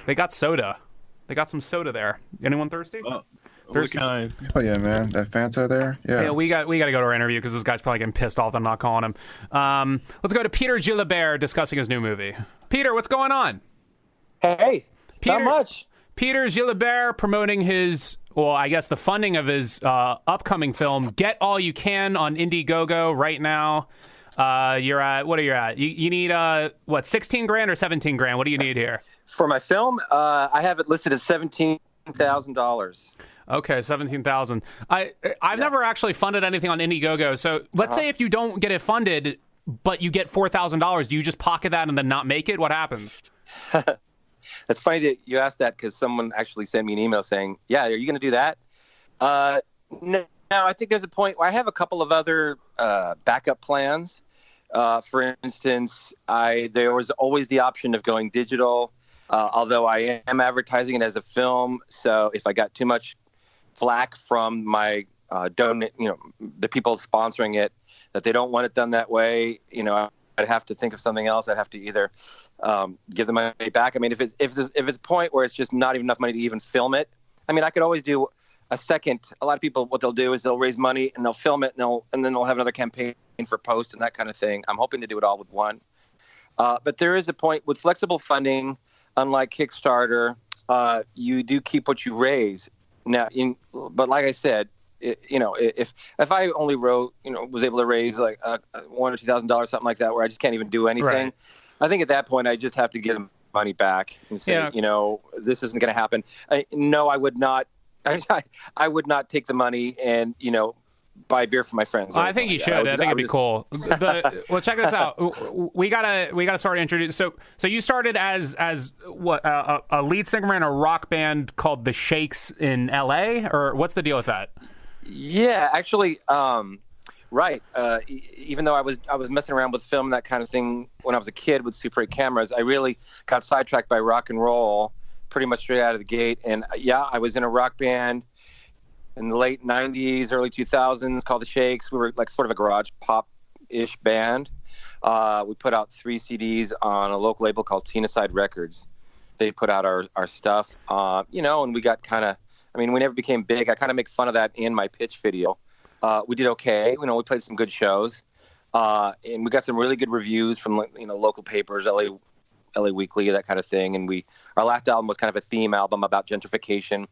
They got soda. They got some soda there. Anyone thirsty? Thirsty? Oh yeah, man. That Fanta there. Yeah. We got to go to our interview because this guy's probably getting pissed off that I'm not calling him. Let's go to Peter Gilabert discussing his new movie. Peter, what's going on? Hey, not much. Peter Gilabert promoting his, well, I guess the funding of his upcoming film, Get All You Can on Indiegogo right now. You're at, what are you at? You need, 16 grand or 17 grand? What do you need here? For my film, I have it listed as $17,000. Okay, 17,000. I've never actually funded anything on Indiegogo. So let's say if you don't get it funded, but you get $4,000, do you just pocket that and then not make it? What happens? It's funny that you asked that because someone actually sent me an email saying, "Yeah, are you going to do that?" No, I think there's a point where I have a couple of other backup plans. For instance, there was always the option of going digital, although I am advertising it as a film. So if I got too much flack from my the people sponsoring it, that they don't want it done that way, I'd have to think of something else. I'd have to either give the money back. I mean, if it's a point where it's just not even enough money to even film it, I mean, I could always do a second. A lot of people, what they'll do is they'll raise money and they'll film it and then they'll have another campaign for post and that kind of thing. I'm hoping to do it all with one. But there is a point with flexible funding, unlike Kickstarter, you do keep what you raise. Now, but like I said, if I only was able to raise like $1,000 or $2,000, something like that, where I just can't even do anything, right. I think at that point I just have to give them money back and say, this isn't going to happen. No, I would not. I would not take the money and buy beer for my friends. I think you should. I think it'd be cool. Well, check this out. We gotta start introducing. So you started as what a lead singer in a rock band called the Shakes in L.A. or what's the deal with that? Yeah, actually, right. Even though I was messing around with film and that kind of thing when I was a kid with Super 8 cameras, I really got sidetracked by rock and roll pretty much straight out of the gate. And I was in a rock band in the late 90s, early 2000s called the Shakes. We were like sort of a garage pop-ish band. We put out 3 CDs on a local label called Teenaside Records. They put out our stuff, and we got we never became big. I kind of make fun of that in my pitch video. We did okay. We played some good shows. And we got some really good reviews from, local papers, LA Weekly, that kind of thing. And our last album was kind of a theme album about gentrification,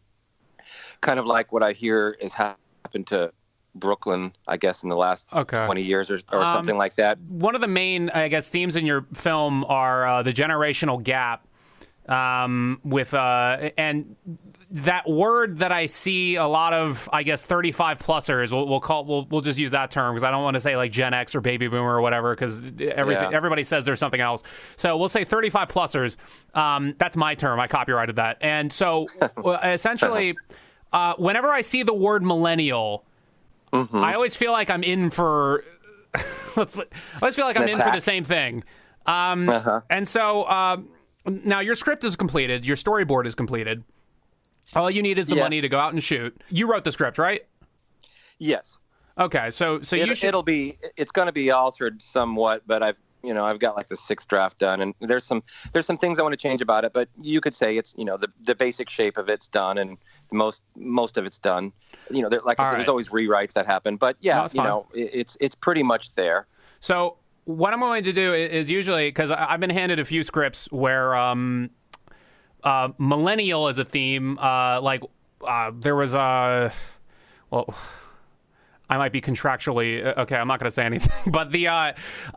kind of like what I hear has happened to Brooklyn, I guess, in the last 20 years or something like that. One of the main, I guess, themes in your film are the generational gap and that word that I see a lot of, I guess, 35-plussers, we'll just use that term because I don't want to say like Gen X or Baby Boomer or whatever because everybody says there's something else. So we'll say 35-plussers. That's my term. I copyrighted that. And so essentially, whenever I see the word millennial, I always feel like I'm in for I always feel like I'm in for the same thing. And so now your script is completed. Your storyboard is completed. All you need is the money to go out and shoot. You wrote the script, right? Yes. Okay, so it's going to be altered somewhat, but I've got like the 6th draft done, and there's some things I want to change about it, but you could say it's the basic shape of it's done, and most of it's done. Like I said, there's always rewrites that happen, but it's pretty much there. So what I'm going to do is usually, because I've been handed a few scripts where millennial is a theme. There was I might be contractually okay. I'm not going to say anything, but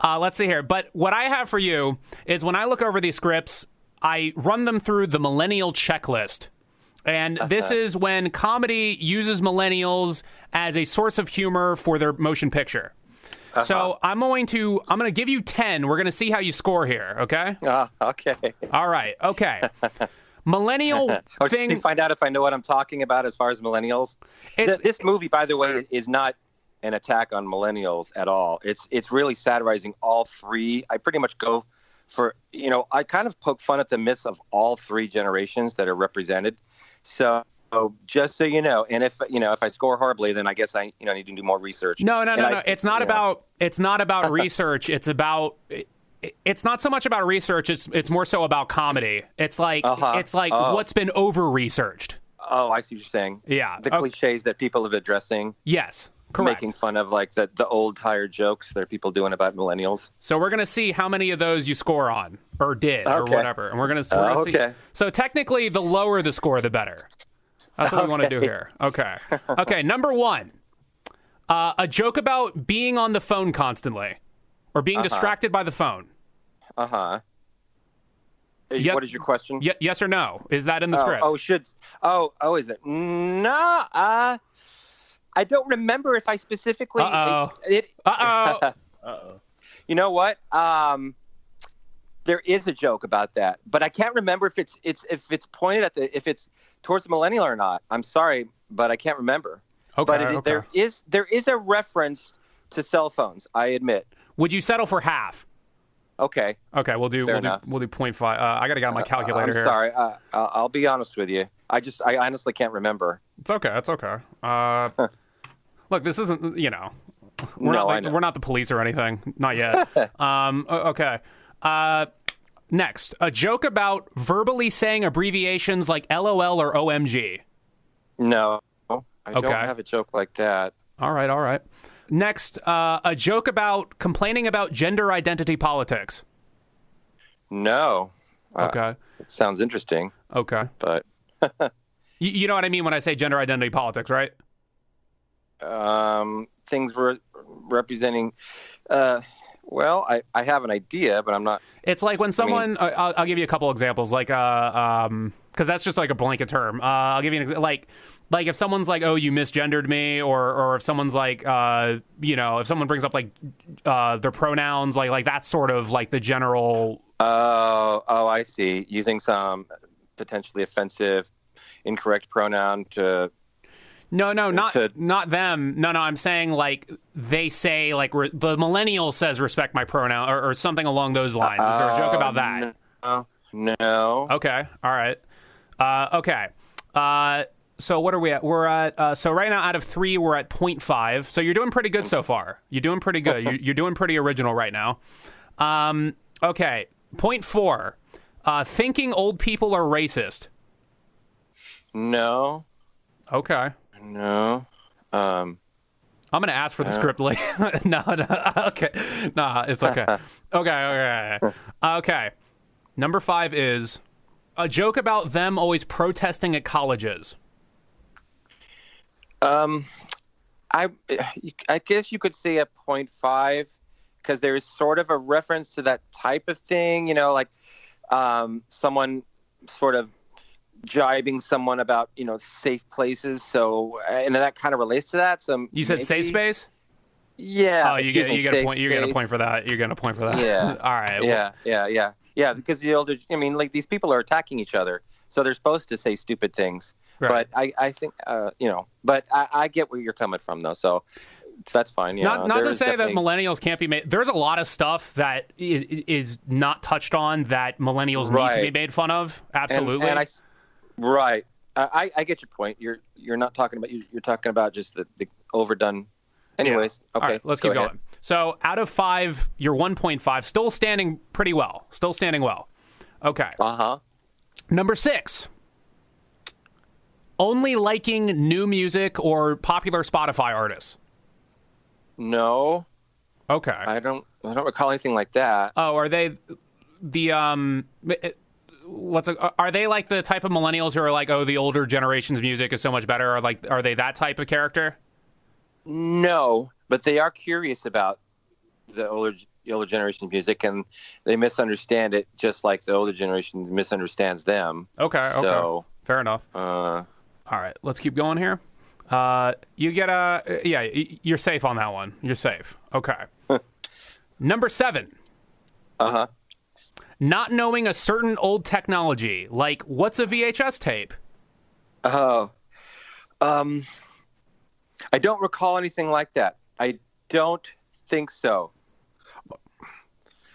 let's see here. But what I have for you is when I look over these scripts, I run them through the millennial checklist, and this is when comedy uses millennials as a source of humor for their motion picture. So I'm going to give you 10. We're going to see how you score here. Okay. Okay. All right. Okay. Millennial thing. To find out if I know what I'm talking about as far as millennials. This movie, by the way, is not an attack on millennials at all. It's really satirizing all 3. I pretty much go for, I kind of poke fun at the myths of all 3 generations that are represented. So just so you know, and if I score horribly, then I guess I need to do more research. No. It's not about research. It's about It's not so much about research. It's more so about comedy. It's like what's been over researched. Oh, I see what you're saying. Yeah, the cliches that people have addressing. Yes, correct. Making fun of like the old tired jokes that people doing about millennials. So we're gonna see how many of those you score on or did or whatever, and we're gonna see. So technically, the lower the score, the better. That's what we want to do here. Okay. Okay. Number 1, a joke about being on the phone constantly. Or being distracted by the phone. What is your question? Yes or no? Is that in the script? Is it? No. I don't remember if I specifically. You know what? There is a joke about that, but I can't remember if it's pointed at if it's towards the millennial or not. I'm sorry, but I can't remember. Okay. But there is a reference to cell phones. I admit. Would you settle for half? Okay. Okay, we'll do 0.5. I got to get on my calculator here. I'm sorry. I'll be honest with you. I honestly can't remember. It's okay. It's okay. Look, this isn't, we're not the police or anything. Not yet. Okay. Next, a joke about verbally saying abbreviations like LOL or OMG. No, I don't have a joke like that. All right. Next, a joke about complaining about gender identity politics. No. Okay. It sounds interesting. Okay. But you know what I mean when I say gender identity politics, right? Things were representing. Well, I have an idea, but I'm not. It's like when someone. I'll give you a couple examples, like because that's just like a blanket term. I'll give you an example, like if someone's like, "Oh, you misgendered me," or if someone's like, if someone brings up like their pronouns, like that's sort of like the general. Oh, I see. Using some potentially offensive, incorrect pronoun to. No, not them. No, I'm saying like they say like the millennial says respect my pronoun or something along those lines. Is there a joke about that? No. Okay. All right. Okay. So what are we at? We're at so right now out of 3 we're at 0.5. So you're doing pretty good so far. You're doing pretty good. You're doing pretty original right now. Okay. 0.4. Thinking old people are racist. No. Okay. No. I'm going to ask for the script later. No. Okay. No, it's okay. Okay. Number 5 is a joke about them always protesting at colleges. I guess you could say a 0.5 because there is sort of a reference to that type of thing, like someone sort of jibing someone about, safe places. So, and that kind of relates to that. So you said safe space? Yeah. Oh, you get a point. You're getting a point for that. You're getting a point for that. Yeah. All right. Yeah. Because the older, like these people are attacking each other, so they're supposed to say stupid things. Right. But I think, but I get where you're coming from though. So that's fine. Not to say that millennials can't be made. There's a lot of stuff that is not touched on that millennials need to be made fun of. Absolutely. Right. I get your point. You're not talking about you're talking about just the overdone. Anyways, okay. All right, let's keep going. So out of 5, you're 1.5. Still standing pretty well. Still standing well. Okay. Number 6. Only liking new music or popular Spotify artists. No. Okay. I don't recall anything like that. Oh, are they the are they like the type of millennials who are like, oh, the older generation's music is so much better? Or like, are they that type of character? No, but they are curious about the older generation's music, and they misunderstand it just like the older generation misunderstands them. Okay. So, fair enough. All right, let's keep going here. You get you're safe on that one. You're safe. Okay. Number 7. Not knowing a certain old technology, like what's a VHS tape? Oh, I don't recall anything like that. I don't think so.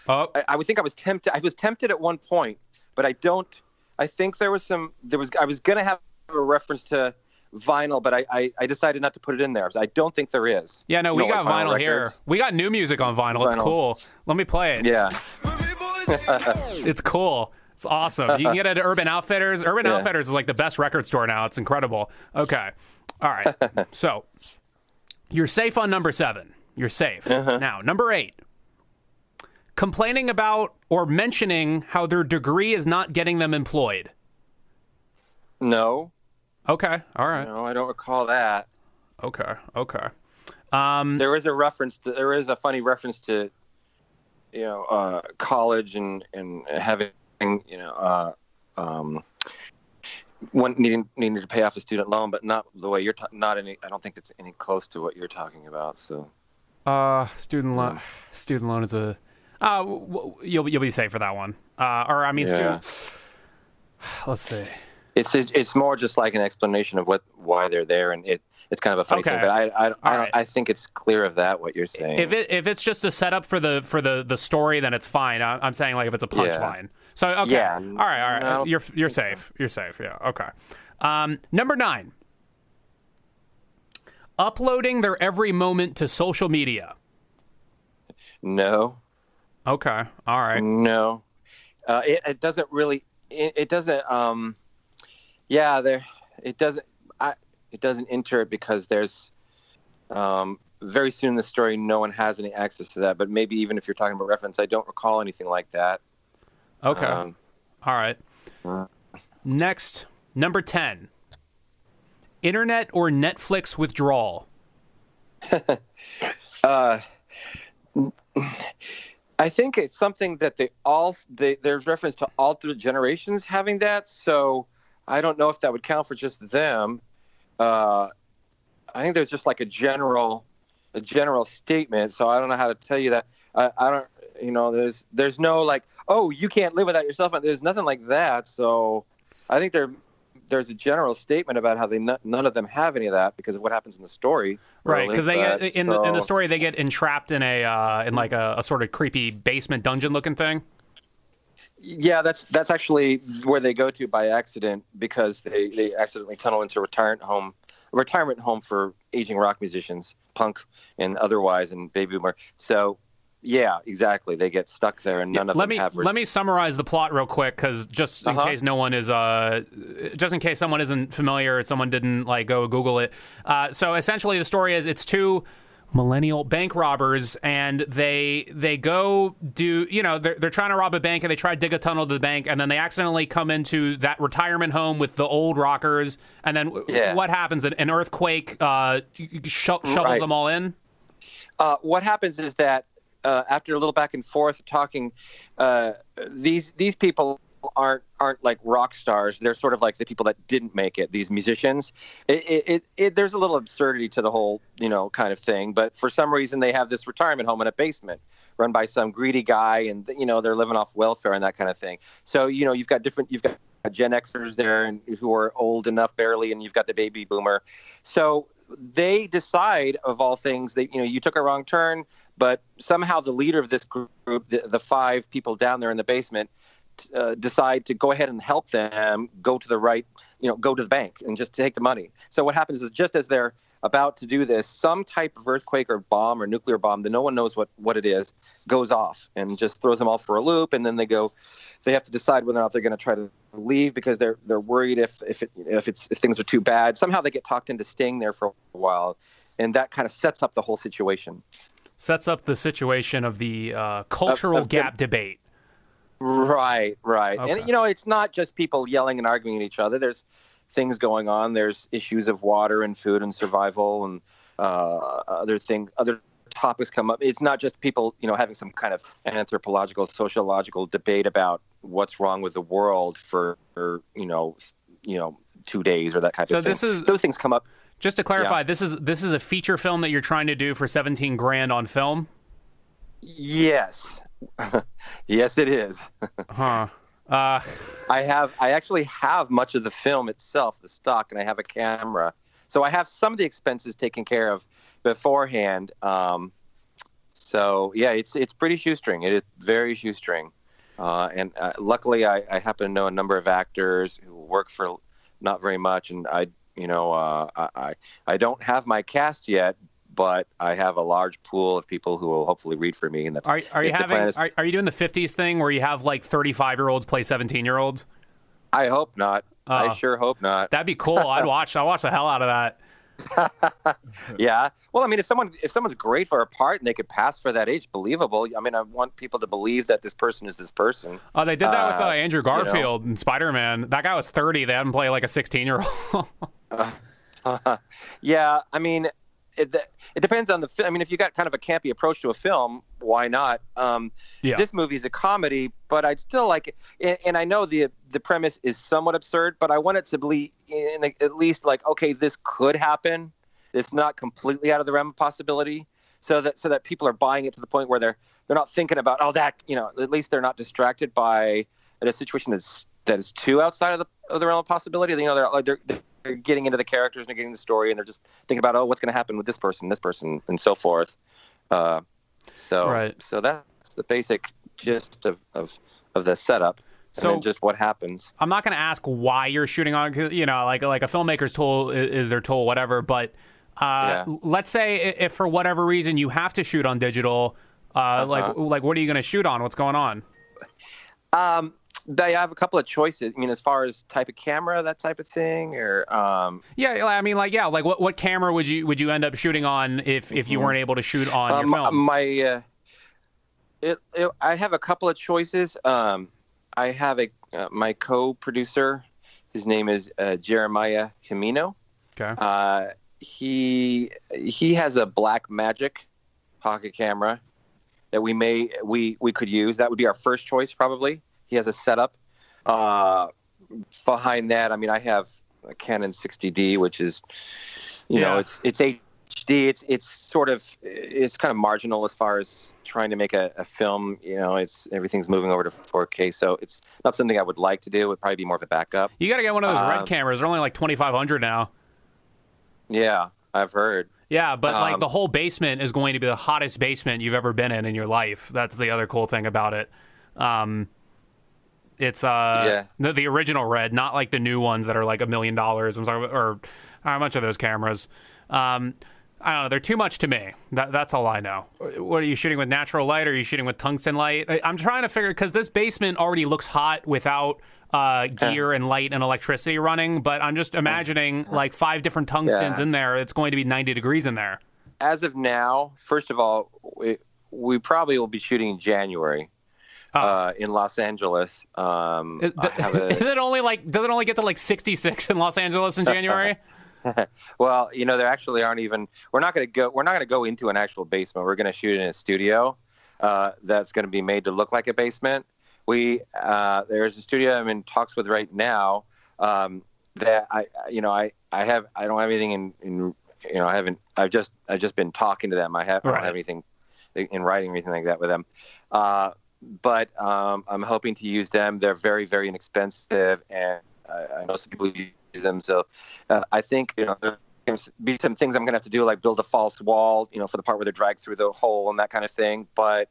I would think I was tempted. I was tempted at one point, but I don't. I think I was going to have a reference to vinyl, but I decided not to put it in there. I don't think there is. Yeah, no, we got vinyl here. We got new music on vinyl. It's cool. Let me play it. Yeah. It's cool. It's awesome. You can get it at Urban Outfitters. Urban Outfitters is like the best record store now. It's incredible. Okay. All right. So you're safe on number 7. You're safe. Now, number 8. Complaining about or mentioning how their degree is not getting them employed. No. Okay. All right. No, I don't recall that. Okay. There is a funny reference to, college and having, one needing to pay off a student loan, but not the way you're not any. I don't think it's any close to what you're talking about. So, student loan is a. You'll be safe for that one. Let's see. It's more just like an explanation of why they're there, and it's kind of a funny thing. But I think it's clear of that what you're saying. If it's just a setup for the story, then it's fine. I'm saying like if it's a punchline. So okay. Yeah. All right. No, you're safe. You're safe. Yeah. Okay. Number 9. Uploading their every moment to social media. No. Okay. All right. No. It doesn't really. It doesn't. It doesn't. It doesn't enter it because there's very soon in the story no one has any access to that. But maybe even if you're talking about reference, I don't recall anything like that. Okay. All right. Next, number 10. Internet or Netflix withdrawal. I think it's something that there's reference to all through generations having that. So I don't know if that would count for just them. I think there's just like a general statement. So I don't know how to tell you that. I don't. There's no like, oh, you can't live without your cell phone. There's nothing like that. So I think there's a general statement about how none of them have any of that because of what happens in the story. Right, because they get in the story they get entrapped in a sort of creepy basement dungeon looking thing. Yeah, that's actually where they go to by accident because they accidentally tunnel into a retirement home for aging rock musicians, punk and otherwise, and baby boomer. So. Yeah, exactly. They get stuck there, and none of them have. Let me summarize the plot real quick, because just in case no one is, just in case someone isn't familiar, someone didn't like go Google it. So essentially, the story is it's 2 millennial bank robbers, and they go do they're trying to rob a bank, and they try to dig a tunnel to the bank, and then they accidentally come into that retirement home with the old rockers, and then what happens? An earthquake shovels them all in. What happens is that. After a little back and forth talking, these people aren't like rock stars. They're sort of like the people that didn't make it. These musicians. There's a little absurdity to the whole kind of thing. But for some reason, they have this retirement home in a basement run by some greedy guy, and they're living off welfare and that kind of thing. So you've got Gen Xers there and who are old enough barely, and you've got the baby boomer. So they decide, of all things, that you took a wrong turn. But somehow the leader of this group, the 5 people down there in the basement, decide to go ahead and help them go to the bank and just take the money. So what happens is just as they're about to do this, some type of earthquake or bomb or nuclear bomb that no one knows what it is goes off and just throws them all for a loop. And then they have to decide whether or not they're going to try to leave because they're worried if things are too bad. Somehow they get talked into staying there for a while, and that kind of sets up the whole situation. Sets up the situation of the cultural gap debate. Right. Okay. And, it's not just people yelling and arguing at each other. There's things going on. There's issues of water and food and survival and other topics come up. It's not just people, having some kind of anthropological, sociological debate about what's wrong with the world for 2 days or that kind of thing. Those things come up. Just to clarify, this is a feature film that you're trying to do for $17,000 on film? Yes. Yes, it is. Huh. I actually have much of the film itself, the stock, and I have a camera. So I have some of the expenses taken care of beforehand. So yeah, it's pretty shoestring. It is very shoestring. And luckily I happen to know a number of actors who work for not very much, and I don't have my cast yet, but I have a large pool of people who will hopefully read for me. And that's are you doing the 50s thing where you have like 35-year-olds play 17-year-olds? I hope not. I sure hope not. That'd be cool. I'd watch the hell out of that. Yeah. Well, I mean, if someone's great for a part and they could pass for that age, believable. I mean, I want people to believe that this person is this person. Oh, they did that with Andrew Garfield in Spider-Man. That guy was 30. They had him play like a 16-year-old. Yeah. I mean, it depends on the film. I mean, if you got kind of a campy approach to a film, why not? This movie is a comedy, but I'd still like it. And I know the premise is somewhat absurd, but I want it to be at least like, okay, this could happen. It's not completely out of the realm of possibility. So that people are buying it to the point where they're not thinking about, at least they're not distracted by a situation that is too outside of the realm of possibility. They're getting into the characters and they're getting the story, and they're just thinking about, what's going to happen with this person, and so forth. So that's the basic gist of the setup, and then just what happens. I'm not going to ask why you're shooting on, like a filmmaker's tool is their tool, whatever. But let's say if for whatever reason you have to shoot on digital, like what are you going to shoot on? What's going on? I have a couple of choices. I mean, as far as type of camera, that type of thing, or I mean, what camera would you end up shooting on if you weren't able to shoot on your film? I have a couple of choices. I have my co-producer. His name is Jeremiah Camino. Okay. He has a Blackmagic pocket camera that we could use. That would be our first choice, probably. He has a setup. Behind that, I mean, I have a Canon 60D, which is, it's HD. It's kind of marginal as far as trying to make a film. Everything's moving over to 4K, so it's not something I would like to do. It would probably be more of a backup. You got to get one of those red cameras. They're only like $2,500 now. Yeah, I've heard. Yeah, but like the whole basement is going to be the hottest basement you've ever been in your life. That's the other cool thing about it. It's the original red, not like the new ones that are like $1 million. I'm sorry, or how much are those cameras? I don't know. They're too much to me. That's all I know. What are you shooting with, natural light, or are you shooting with tungsten light? I'm trying to figure, because this basement already looks hot without gear and light and electricity running, but I'm just imagining like 5 different tungstens in there. It's going to be 90 degrees in there. As of now, first of all, we probably will be shooting in January. In Los Angeles. Does it only get to like 66 in Los Angeles in January? Well, there actually aren't even. We're not going to go into an actual basement. We're going to shoot in a studio that's going to be made to look like a basement. There's a studio I'm in talks with right now that I don't have anything in. I've just been talking to them. I don't have anything in writing or anything like that with them. But I'm hoping to use them. They're very, very inexpensive, and I know some people use them. So I think there can be some things I'm going to have to do, like build a false wall, for the part where they're dragged through the hole and that kind of thing. But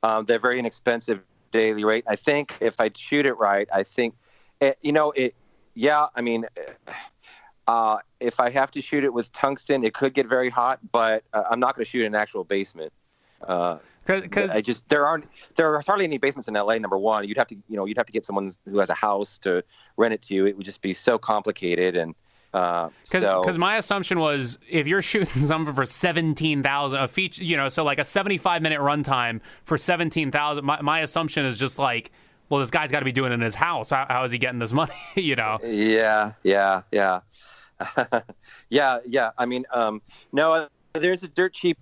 they're very inexpensive daily rate. I think if I shoot it right, I think, I mean, if I have to shoot it with tungsten, it could get very hot, but I'm not going to shoot in an actual basement. Because there are hardly any basements in LA. Number one, you'd have to get someone who has a house to rent it to you. It would just be so complicated, and because my assumption was if you're shooting something for 17,000 a feature, so like a 75-minute runtime for 17,000. My assumption is just like, well, this guy's got to be doing it in his house. How is he getting this money? Yeah. I mean, no. There's a dirt cheap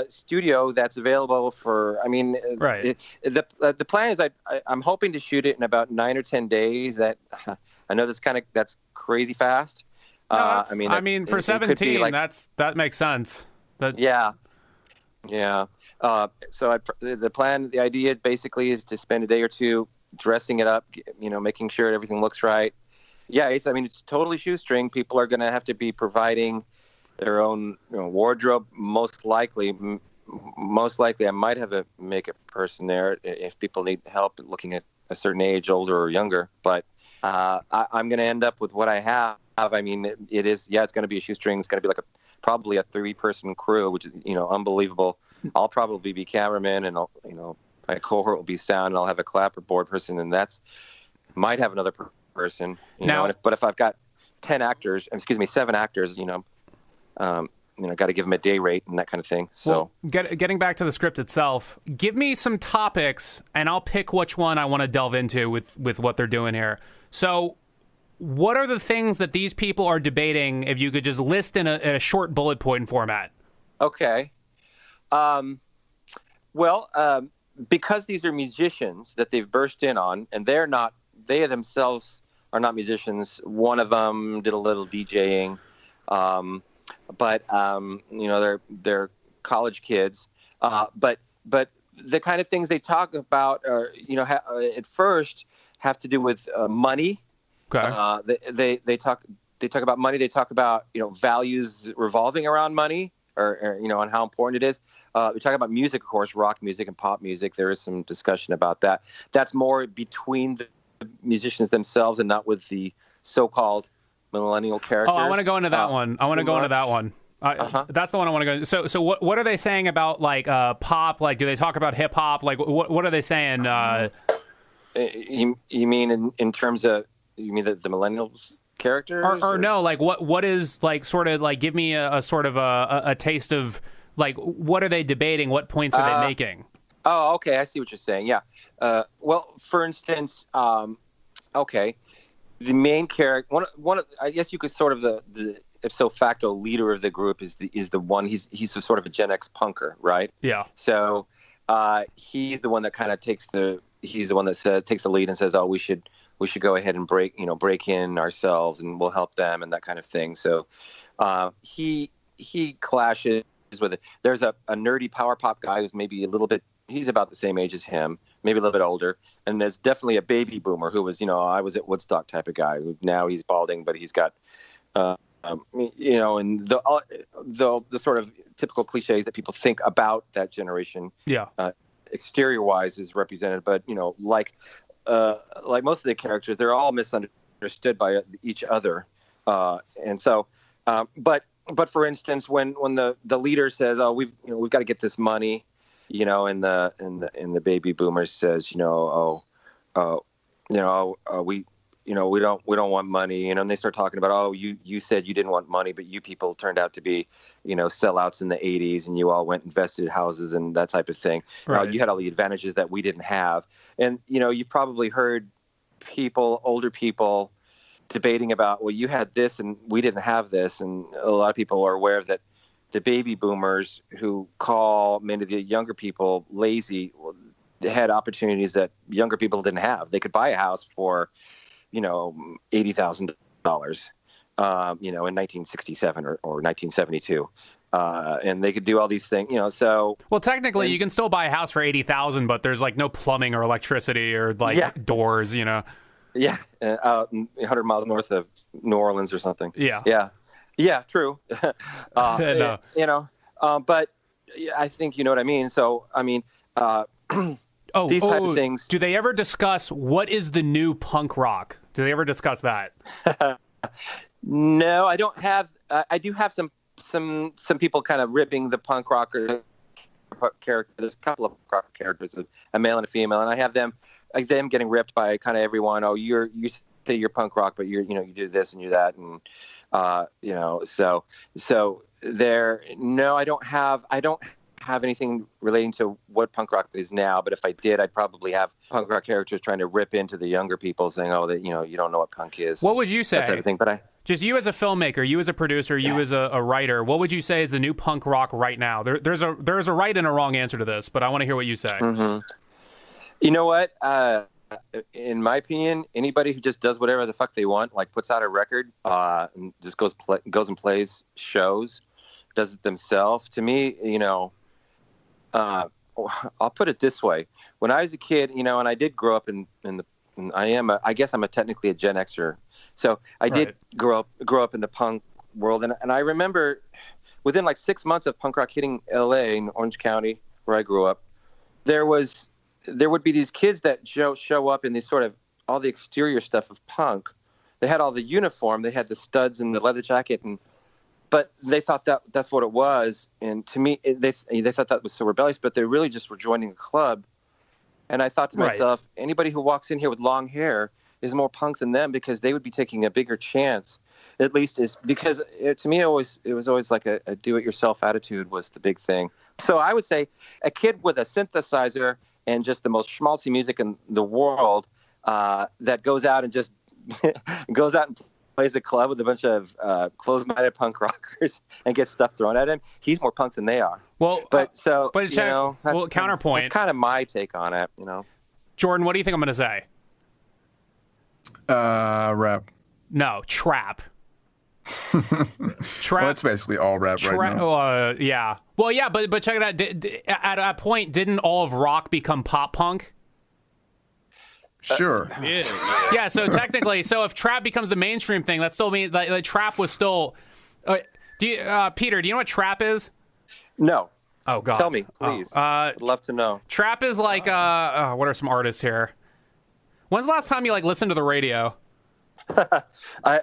studio that's available for. I mean, the plan is I'm hoping to shoot it in about 9 or 10 days. That I know that's crazy fast. No, for 17, that makes sense. Yeah. So the idea basically is to spend a day or two dressing it up, making sure everything looks right. Yeah, it's totally shoestring. People are going to have to be providing their own wardrobe. Most likely I might have a makeup person there if people need help looking at a certain age, older or younger. But I'm going to end up with what I have, I mean, it is. Yeah, it's going to be a shoestring. It's going to be like probably a 3-person crew, which is unbelievable. I'll probably be cameraman, and my cohort will be sound, and I'll have a clapperboard person, and might have another person. But if I've got 7 actors, got to give them a day rate and that kind of thing. So, getting back to the script itself, give me some topics, and I'll pick which one I want to delve into with what they're doing here. So, what are the things that these people are debating? If you could just list in a short bullet point format. Okay. Because these are musicians that they've burst in on, and they themselves are not musicians. One of them did a little DJing, but they're college kids. But the kind of things they talk about are, at first have to do with money. Okay. They talk about money. They talk about values revolving around money, or on how important it is. We talk about music, of course, rock music and pop music. There is some discussion about that. That's more between the musicians themselves and not with the so-called millennial characters. Oh, I want to go into that one. That's the one I want to go into. So what are they saying about like pop? Like, do they talk about hip hop? Like, what are they saying? You mean in terms of the millennials characters? Or no? Like what is like sort of like give me a sort of a taste of like what are they debating? What points are they making? Oh, okay. I see what you're saying. Yeah. Well, for instance, okay, the main character, one of, I guess you could sort of the ipso facto leader of the group is the one. He's sort of a Gen X punker, right? Yeah. So he's the one that kind of takes the lead and says, oh, we should go ahead and break in ourselves and we'll help them and that kind of thing. So he clashes with it. There's a nerdy power pop guy who's maybe he's about the same age as him, maybe a little bit older. And there's definitely a baby boomer who was, I was at Woodstock type of guy who now he's balding, but he's got, and the sort of typical cliches that people think about that generation. Yeah. Exterior wise is represented, but like most of the characters, they're all misunderstood by each other. And so, but for instance, when the leader says, "Oh, we've got to get this money," and the baby boomer says, we don't want money, and they start talking about, oh, you said you didn't want money, but you people turned out to be, sellouts in the 80s, and you all went and invested in houses and that type of thing. Right. You had all the advantages that we didn't have, and you've probably heard older people debating about, well, you had this and we didn't have this, and a lot of people are aware of that. The baby boomers who call many of the younger people lazy, they had opportunities that younger people didn't have. They could buy a house for, $80,000, in 1967 or 1972. And they could do all these things, so. Well, technically you can still buy a house for $80,000, but there's like no plumbing or electricity or doors, Yeah. 100 miles north of New Orleans or something. Yeah. Yeah. Yeah, true. No. But I think you know what I mean. So, I mean, these type of things. Do they ever discuss what is the new punk rock? Do they ever discuss that? No, I don't have. I do have some people kind of ripping the punk rocker character. There's a couple of rock characters, a male and a female, and I have them getting ripped by kind of everyone. Oh, you say you're punk rock, but you do this and you that, and so there. No, I don't have anything relating to what punk rock is now. But if I did, I'd probably have punk rock characters trying to rip into the younger people, saying, "Oh, that you don't know what punk is." What would you say? That type of thing. But just you as a filmmaker, you as a producer, you as a writer, what would you say is the new punk rock right now? There's a right and a wrong answer to this, but I want to hear what you say. Mm-hmm. You know what? In my opinion, anybody who just does whatever the fuck they want, like puts out a record, and just goes and plays shows, does it themselves. To me, I'll put it this way: when I was a kid, and I did grow up I guess I'm technically a Gen Xer, so I did grow up in the punk world, and I remember within like 6 months of punk rock hitting L.A. in Orange County, where I grew up, there would be these kids that show up in these sort of all the exterior stuff of punk they had all the uniform, they had the studs and the leather jacket, but they thought that's what it was. And to me, they thought that was so rebellious, but they really just were joining a club. And I thought to myself, anybody who walks in here with long hair is more punk than them, because they would be taking a bigger chance. At least is because to me, it was always like a do-it-yourself attitude was the big thing. So I would say a kid with a synthesizer and just the most schmaltzy music in the world that goes out and just goes out and plays a club with a bunch of closed-minded punk rockers and gets stuff thrown at him, he's more punk than they are. Well, but you know, that's counterpoint. That's kind of my take on it, you know. Jordan, what do you think I'm going to say? Rap. No, trap. Well, it's basically all rap right now. Yeah. Well, yeah, but check it out. At a point, didn't all of rock become pop punk? Sure. Yeah. So technically, if trap becomes the mainstream thing, that still means that trap was still. Peter, do you know what trap is? No. Oh God. Tell me, please. I'd love to know. Trap is like what are some artists here? When's the last time you listened to the radio? I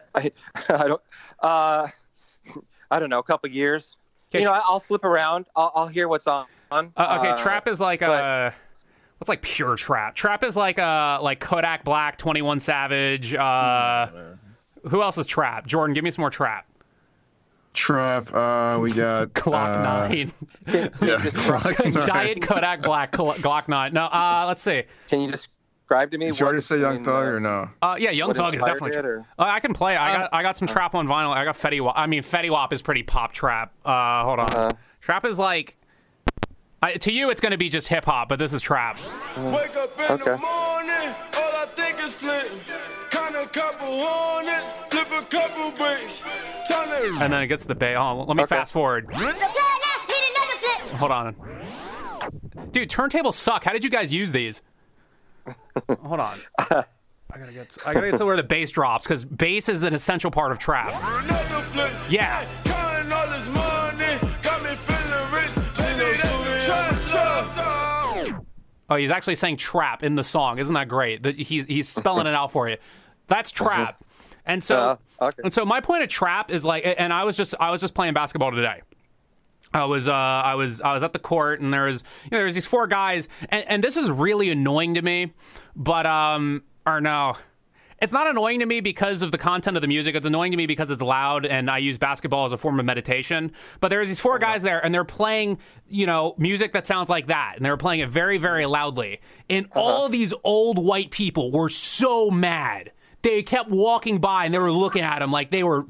don't know, a couple years. Okay. You know, I'll flip around. I'll hear what's on. Okay, trap is like what's like pure trap? Trap is like Kodak Black, 21 Savage. Who else is trap? Jordan, give me some more trap. Trap. We got Glock 9. Yeah, Diet Kodak Black Glock 9. No, let's see. Can you describe to me? Did you already say Young Thug or no? Yeah, Young Thug is definitely. I can play. I got some trap on vinyl. I got Fetty Wap. I mean, Fetty Wap is pretty pop trap. Hold on. Trap is like. To you, it's going to be just hip hop, but this is trap. Wake up in the morning, all I think is flip. Count a couple hornets, flip a couple bricks. And then it gets to the bay. Oh, let me fast forward. Hold on. Dude, turntables suck. How did you guys use these? Hold on. I gotta get to where the bass drops, because bass is an essential part of trap. Yeah. Oh, he's actually saying trap in the song. Isn't that great? He's spelling it out for you. That's trap. And so my point of trap is and I was just playing basketball today. I was at the court, and there's these four guys, and this is really annoying to me, but or no. It's not annoying to me because of the content of the music. It's annoying to me because it's loud, and I use basketball as a form of meditation. But there's these four guys there, and they're playing, music that sounds like that. And they were playing it very, very loudly. And all of these old white people were so mad. They kept walking by, and they were looking at him like they were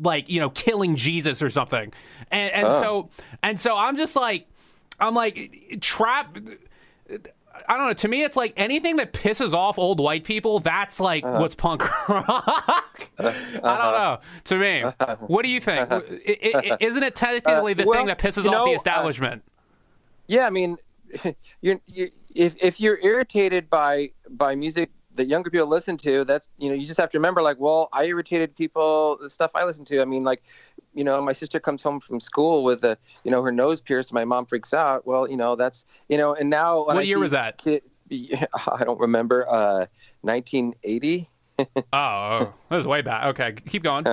killing Jesus or something. So I'm just trap. I don't know. To me, it's like anything that pisses off old white people, that's what's punk rock. I don't know. To me, what do you think? Isn't it technically the thing that pisses off the establishment? Yeah, I mean, if you're irritated by music that younger people listen to, that's you just have to remember, I irritated people, the stuff I listen to. I mean, my sister comes home from school with her nose pierced. My mom freaks out. Well, that's and now what year was that? I don't remember. 1980. Oh, that was way back. Okay, keep going.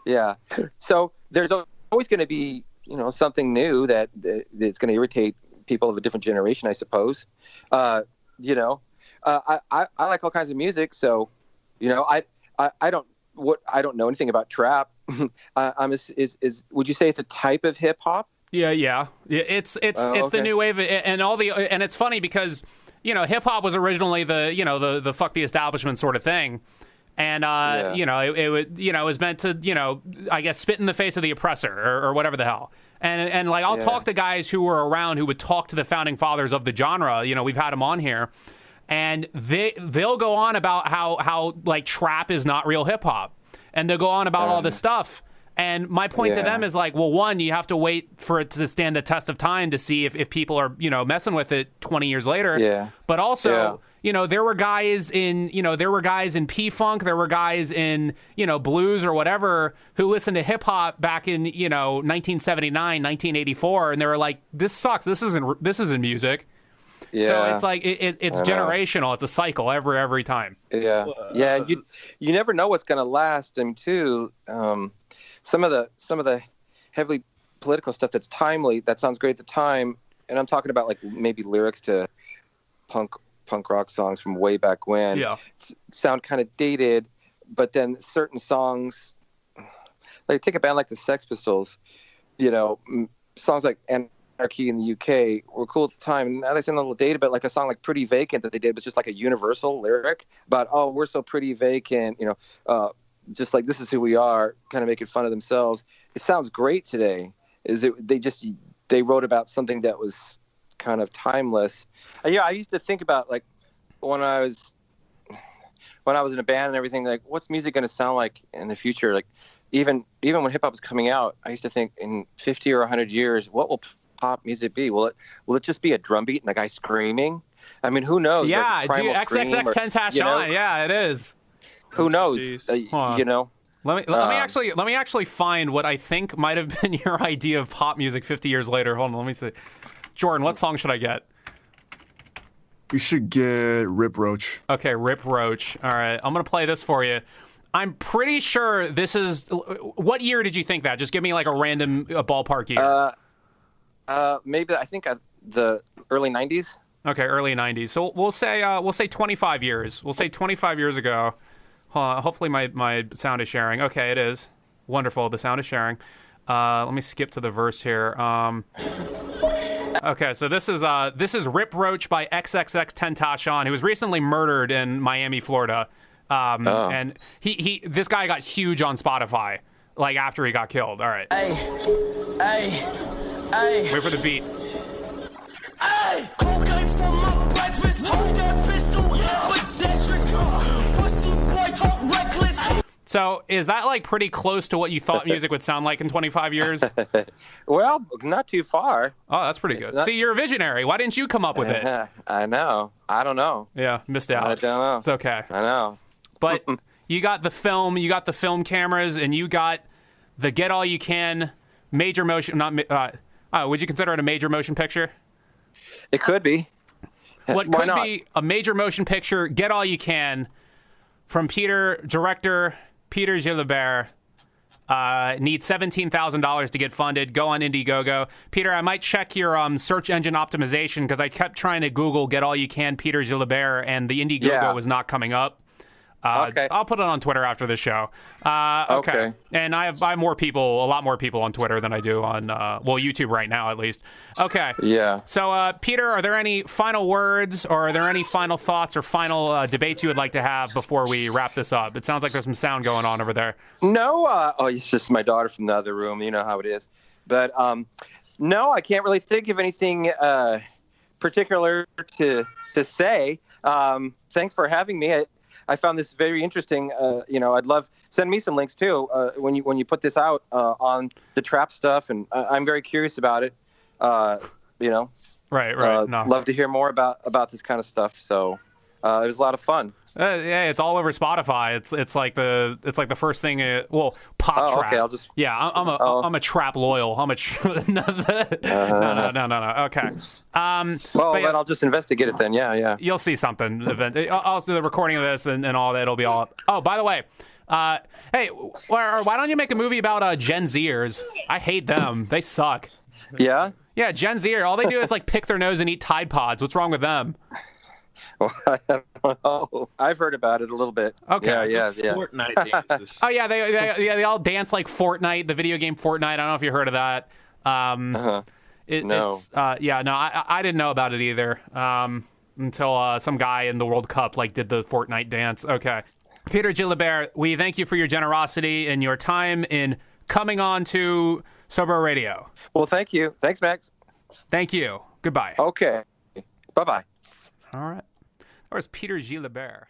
Yeah. So there's always going to be something new that's going to irritate people of a different generation, I suppose. I like all kinds of music, so I don't know anything about trap. Would you say it's a type of hip hop? Yeah. It's the new wave, and it's funny because hip hop was originally the fuck the establishment sort of thing, and it was meant to I guess spit in the face of the oppressor or whatever the hell. And I'll talk to guys who were around who would talk to the founding fathers of the genre. We've had them on here. And they'll go on about how trap is not real hip hop, and they'll go on about all this stuff. And my point to them is one, you have to wait for it to stand the test of time to see if people are messing with it 20 years later. Yeah. But also, there were guys in P-Funk, there were guys in blues or whatever who listened to hip hop back in 1979, 1984, and they were like, this sucks. This isn't music. So it's like it's generational. It's a cycle every time. Yeah. Yeah. You never know what's going to last. And too, some of the heavily political stuff that's timely, that sounds great at the time. And I'm talking about like maybe lyrics to punk rock songs from way back when. Yeah. Sound kind of dated, but then certain songs, like take a band like the Sex Pistols, songs like Anarchy in the UK were cool at the time. Now they sound a little dated, but like a song like Pretty Vacant that they did was just like a universal lyric about, oh, we're so pretty vacant, just like this is who we are, kind of making fun of themselves. It sounds great today. They wrote about something that was kind of timeless. I used to think about like when I was in a band and everything, like what's music going to sound like in the future? Like even when hip hop was coming out, I used to think in 50 or 100 years, what will pop music be? Will it just be a drum beat and a guy screaming? I mean, who knows? Yeah, like dude, XXX Tentacion. Yeah, it is. Who knows? Let me actually find what I think might have been your idea of pop music 50 years later. Hold on, let me see. Jordan, what song should I get? You should get Rip Roach. Okay, Rip Roach. All right, I'm going to play this for you. I'm pretty sure this is... What year did you think that? Just give me like a random ballpark year. Maybe, I think the early 90s. Okay, early 90s. So we'll say 25 years. We'll say 25 years ago. Hopefully my sound is sharing. Okay, it is. Wonderful. The sound is sharing. Let me skip to the verse here. Okay, so this is Rip Roach by XXX Tentacion, who was recently murdered in Miami, Florida. And this guy got huge on Spotify, like after he got killed. All right. Hey. Wait for the beat. Hey, cocaine for my breakfast. Hold that pistol, with dexterous. Pussy boy talk reckless. So is that like pretty close to what you thought music would sound like in 25 years? Well, not too far. Oh, that's pretty good. See, you're a visionary. Why didn't you come up with it? I know. I don't know. Yeah, missed out. I don't know. It's okay. I know. But you got the film cameras, and you got the Get All You Can major motion. Would you consider it a major motion picture? It could be. What could be a major motion picture? Get All You Can from director Peter Gilabert. Needs $17,000 to get funded. Go on Indiegogo. Peter, I might check your search engine optimization because I kept trying to Google Get All You Can Peter Gilabert, and the Indiegogo was not coming up. Okay. I'll put it on Twitter after the show. Okay. And I have a lot more people on Twitter than I do on YouTube right now, at least. Okay. Yeah. So, Peter, are there any final words, or are there any final thoughts or final debates you would like to have before we wrap this up? It sounds like there's some sound going on over there. No. It's just my daughter from the other room. You know how it is. But no, I can't really think of anything particular to say. Thanks for having me. I found this very interesting. I'd love send me some links too when you put this out on the trap stuff, and I'm very curious about it. Right. No. Love to hear more about this kind of stuff. So it was a lot of fun. Yeah, it's all over Spotify. It's like the first thing. Pop trap. Okay, I'll just. Yeah, I'm a trap loyal. No. Okay. Then I'll just investigate it then. Yeah. You'll see something. I'll do the recording of this and all that. It'll be all. Oh, by the way, hey, why don't you make a movie about Gen Zers? I hate them. They suck. Yeah. Yeah, Gen Z. All they do is like pick their nose and eat Tide Pods. What's wrong with them? Well, I don't know. I've heard about it a little bit. Okay. Yeah. Fortnite dances. Oh yeah, they all dance like Fortnite, the video game Fortnite. I don't know if you heard of that. No. I didn't know about it either until some guy in the World Cup did the Fortnite dance. Okay, Peter Gilabert, we thank you for your generosity and your time in coming on to SoBroRadio. Well, thank you. Thanks, Max. Thank you. Goodbye. Okay. Bye-bye. All right. That was Peter Gilabert.